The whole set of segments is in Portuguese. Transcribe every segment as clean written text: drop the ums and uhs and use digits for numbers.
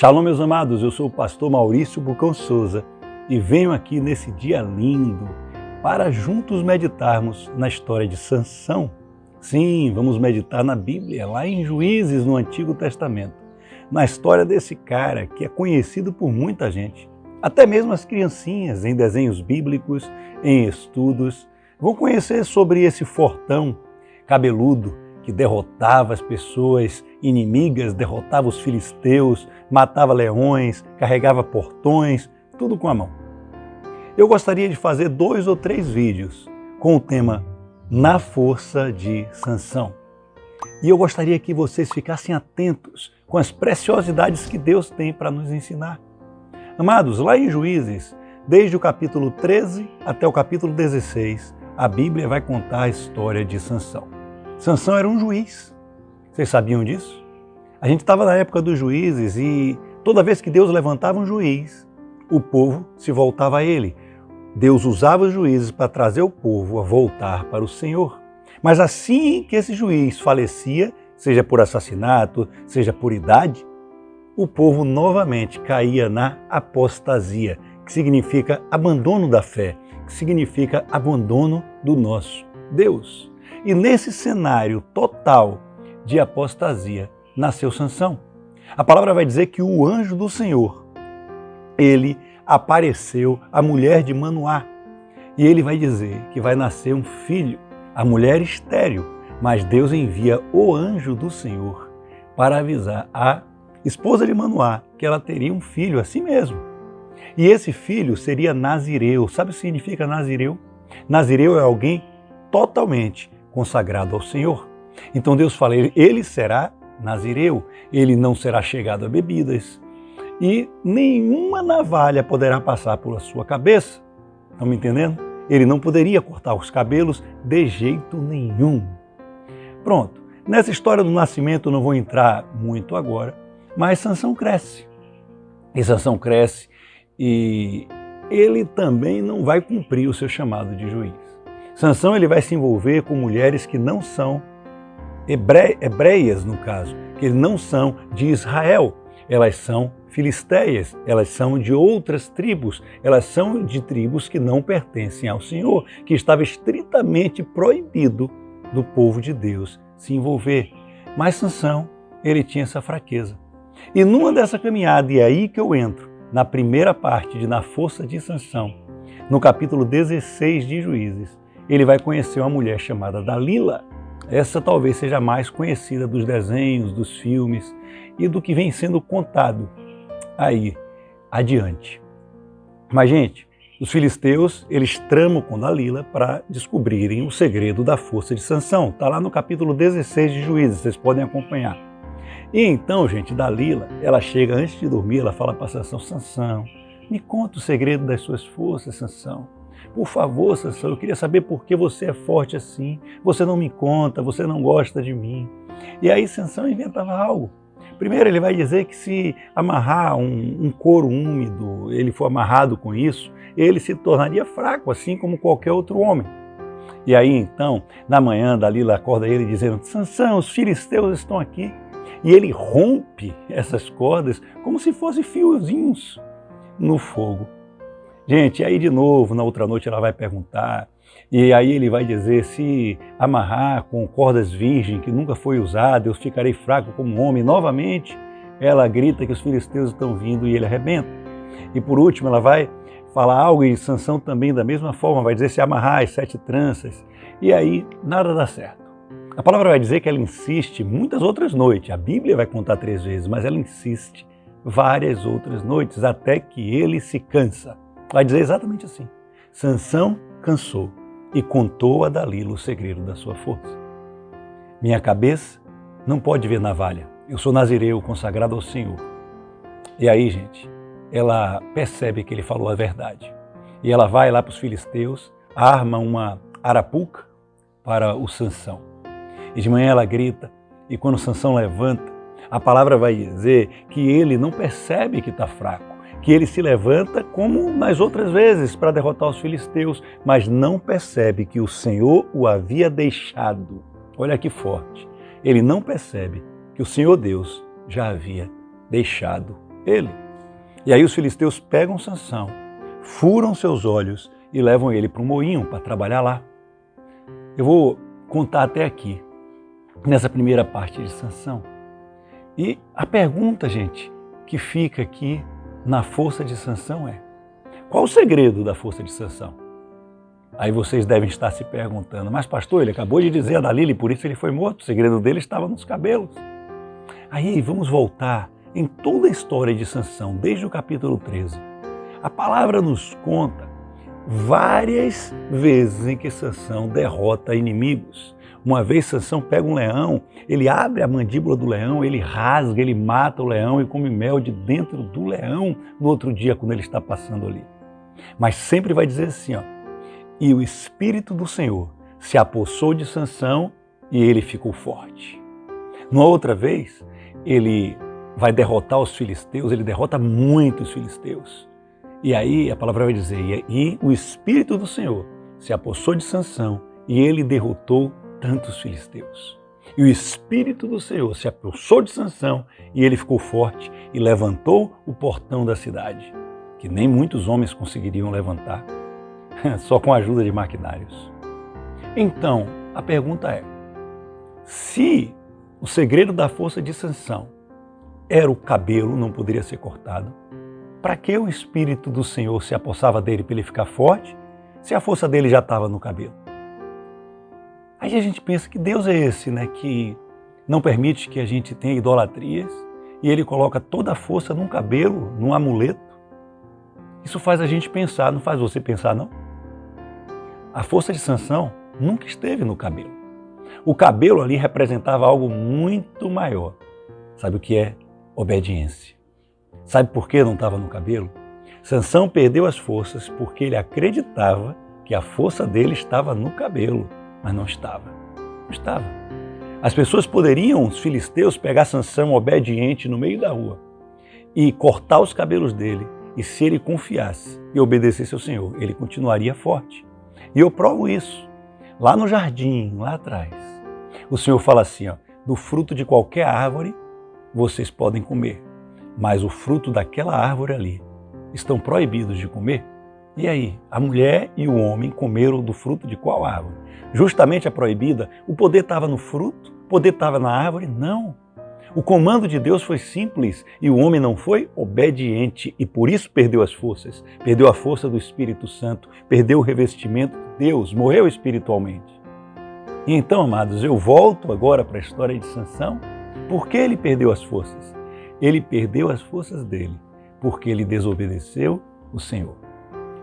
Shalom, meus amados, eu sou o pastor Maurício Bucão Souza e venho aqui nesse dia lindo para juntos meditarmos na história de Sansão. Sim, vamos meditar na Bíblia, lá em Juízes, no Antigo Testamento, na história desse cara que é conhecido por muita gente, até mesmo as criancinhas em desenhos bíblicos, em estudos, vão conhecer sobre esse fortão cabeludo que derrotava as pessoas inimigas, derrotava os filisteus, matava leões, carregava portões, tudo com a mão. Eu gostaria de fazer 2 ou 3 vídeos com o tema Na Força de Sansão. E eu gostaria que vocês ficassem atentos com as preciosidades que Deus tem para nos ensinar. Amados, lá em Juízes, desde o capítulo 13 até o capítulo 16, a Bíblia vai contar a história de Sansão. Sansão era um juiz. Vocês sabiam disso? A gente estava na época dos juízes e toda vez que Deus levantava um juiz, o povo se voltava a ele. Deus usava os juízes para trazer o povo a voltar para o Senhor. Mas assim que esse juiz falecia, seja por assassinato, seja por idade, o povo novamente caía na apostasia, que significa abandono da fé, que significa abandono do nosso Deus. E nesse cenário total de apostasia nasceu Sansão. A palavra vai dizer que o anjo do Senhor, ele apareceu à mulher de Manoá. E ele vai dizer que vai nascer um filho, a mulher estéril, mas Deus envia o anjo do Senhor para avisar a esposa de Manoá que ela teria um filho assim mesmo. E esse filho seria Nazireu. Sabe o que significa Nazireu? Nazireu é alguém totalmente consagrado ao Senhor. Então Deus fala, ele será Nazireu, ele não será chegado a bebidas e nenhuma navalha poderá passar pela sua cabeça. Estão me entendendo? Ele não poderia cortar os cabelos de jeito nenhum. Pronto, nessa história do nascimento eu não vou entrar muito agora, mas Sansão cresce. E Sansão cresce e ele também não vai cumprir o seu chamado de juiz. Sansão ele vai se envolver com mulheres que não são hebreias, no caso, que não são de Israel. Elas são filisteias, elas são de outras tribos, elas são de tribos que não pertencem ao Senhor, que estava estritamente proibido do povo de Deus se envolver. Mas Sansão, ele tinha essa fraqueza. E numa dessa caminhada, e é aí que eu entro, na primeira parte de Na Força de Sansão, no capítulo 16 de Juízes, ele vai conhecer uma mulher chamada Dalila. Essa talvez seja a mais conhecida dos desenhos, dos filmes e do que vem sendo contado aí adiante. Mas, gente, os filisteus, eles tramam com Dalila para descobrirem o segredo da força de Sansão. Está lá no capítulo 16 de Juízes, vocês podem acompanhar. E então, gente, Dalila, ela chega antes de dormir, ela fala para Sansão, Sansão, me conta o segredo das suas forças, Sansão. Por favor, Sansão, eu queria saber por que você é forte assim. Você não me conta, você não gosta de mim. E aí Sansão inventava algo. Primeiro ele vai dizer que se amarrar um couro úmido, ele for amarrado com isso, ele se tornaria fraco, assim como qualquer outro homem. E aí então, na manhã, Dalila acorda ele dizendo, Sansão, os filisteus estão aqui. E ele rompe essas cordas como se fossem fiozinhos no fogo. Gente, aí de novo, na outra noite ela vai perguntar, e aí ele vai dizer, se amarrar com cordas virgem, que nunca foi usada, eu ficarei fraco como um homem. Novamente, ela grita que os filisteus estão vindo e ele arrebenta. E por último, ela vai falar algo, e Sansão também da mesma forma, vai dizer, se amarrar as 7 tranças. E aí, nada dá certo. A palavra vai dizer que ela insiste muitas outras noites, a Bíblia vai contar 3 vezes, mas ela insiste várias outras noites, até que ele se cansa. Vai dizer exatamente assim, Sansão cansou e contou a Dalila o segredo da sua força. Minha cabeça não pode ver navalha, eu sou nazireu consagrado ao Senhor. E aí, gente, ela percebe que ele falou a verdade. E ela vai lá para os filisteus, arma uma arapuca para o Sansão. E de manhã ela grita, e quando Sansão levanta, a palavra vai dizer que ele não percebe que está fraco, que ele se levanta como nas outras vezes para derrotar os filisteus, mas não percebe que o Senhor o havia deixado. Olha que forte. Ele não percebe que o Senhor Deus já havia deixado Ele. E aí os filisteus pegam Sansão, furam seus olhos e levam ele para um moinho para trabalhar lá. Eu vou contar até aqui, nessa primeira parte de Sansão. E a pergunta, gente, que fica aqui na força de Sansão é: qual o segredo da força de Sansão? Aí vocês devem estar se perguntando: mas pastor, ele acabou de dizer a Dalila e por isso ele foi morto, o segredo dele estava nos cabelos. Aí vamos voltar em toda a história de Sansão, desde o capítulo 13. A palavra nos conta várias vezes em que Sansão derrota inimigos. Uma vez Sansão pega um leão, ele abre a mandíbula do leão, ele rasga, ele mata o leão e come mel de dentro do leão no outro dia quando ele está passando ali. Mas sempre vai dizer assim, ó: e o Espírito do Senhor se apossou de Sansão e ele ficou forte. Numa outra vez, ele vai derrotar os filisteus, ele derrota muitos filisteus. E aí a palavra vai dizer: e o Espírito do Senhor se apossou de Sansão e ele derrotou tantos filisteus. E o Espírito do Senhor se apossou de Sansão e ele ficou forte e levantou o portão da cidade, que nem muitos homens conseguiriam levantar, só com a ajuda de maquinários. Então, a pergunta é: se o segredo da força de Sansão era o cabelo, não poderia ser cortado, para que o Espírito do Senhor se apossava dele para ele ficar forte, se a força dele já estava no cabelo? Aí a gente pensa: que Deus é esse, né, que não permite que a gente tenha idolatrias e ele coloca toda a força num cabelo, num amuleto? Isso faz a gente pensar, não faz você pensar, não? A força de Sansão nunca esteve no cabelo. O cabelo ali representava algo muito maior. Sabe o que é? Obediência. Sabe por que não estava no cabelo? Sansão perdeu as forças porque ele acreditava que a força dele estava no cabelo, mas não estava. Não estava. As pessoas poderiam, os filisteus, pegar Sansão obediente no meio da rua e cortar os cabelos dele, e se ele confiasse e obedecesse ao Senhor, ele continuaria forte. E eu provo isso. Lá no jardim, lá atrás, o Senhor fala assim, ó: do fruto de qualquer árvore vocês podem comer, mas o fruto daquela árvore ali estão proibidos de comer. E aí, a mulher e o homem comeram do fruto de qual árvore? Justamente a proibida. O poder estava no fruto? O poder estava na árvore? Não. O comando de Deus foi simples e o homem não foi obediente e por isso perdeu as forças. Perdeu a força do Espírito Santo, perdeu o revestimento de Deus, morreu espiritualmente. E então, amados, eu volto agora para a história de Sansão. Por que ele perdeu as forças? Ele perdeu as forças dele porque ele desobedeceu o Senhor.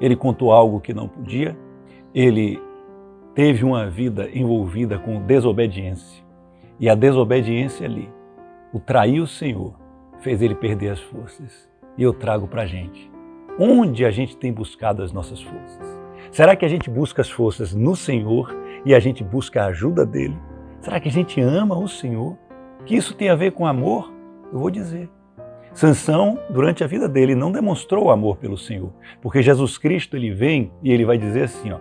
Ele contou algo que não podia, ele teve uma vida envolvida com desobediência. E a desobediência ali, o trair o Senhor, fez ele perder as forças. E eu trago para a gente: onde a gente tem buscado as nossas forças? Será que a gente busca as forças no Senhor e a gente busca a ajuda dele? Será que a gente ama o Senhor? Que isso tem a ver com amor? Eu vou dizer. Sansão, durante a vida dele, não demonstrou amor pelo Senhor, porque Jesus Cristo, ele vem e ele vai dizer assim, ó: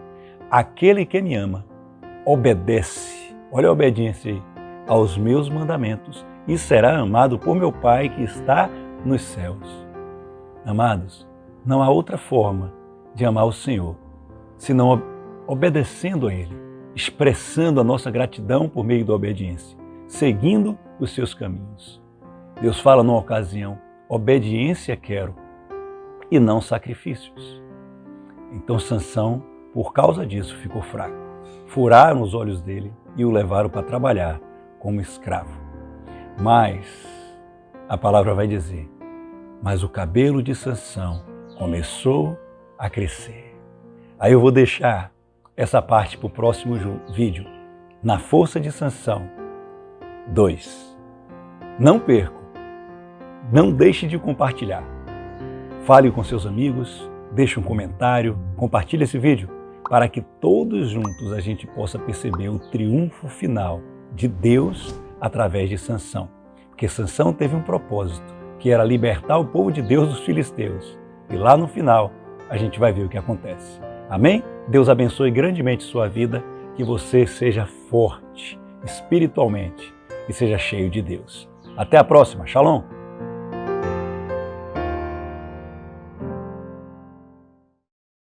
aquele que me ama, obedece, olha a obediência aí, aos meus mandamentos e será amado por meu Pai que está nos céus. Amados, não há outra forma de amar o Senhor, senão obedecendo a Ele, expressando a nossa gratidão por meio da obediência, seguindo os seus caminhos. Deus fala numa ocasião: obediência quero e não sacrifícios. Então Sansão, por causa disso, ficou fraco. Furaram os olhos dele e o levaram para trabalhar como escravo. Mas a palavra vai dizer: mas o cabelo de Sansão começou a crescer. Aí eu vou deixar essa parte para o próximo vídeo, na força de Sansão 2. Não percam, não deixe de compartilhar. Fale com seus amigos, deixe um comentário, compartilhe esse vídeo para que todos juntos a gente possa perceber o triunfo final de Deus através de Sansão. Porque Sansão teve um propósito, que era libertar o povo de Deus dos filisteus. E lá no final a gente vai ver o que acontece. Amém? Deus abençoe grandemente sua vida, que você seja forte espiritualmente e seja cheio de Deus. Até a próxima. Shalom!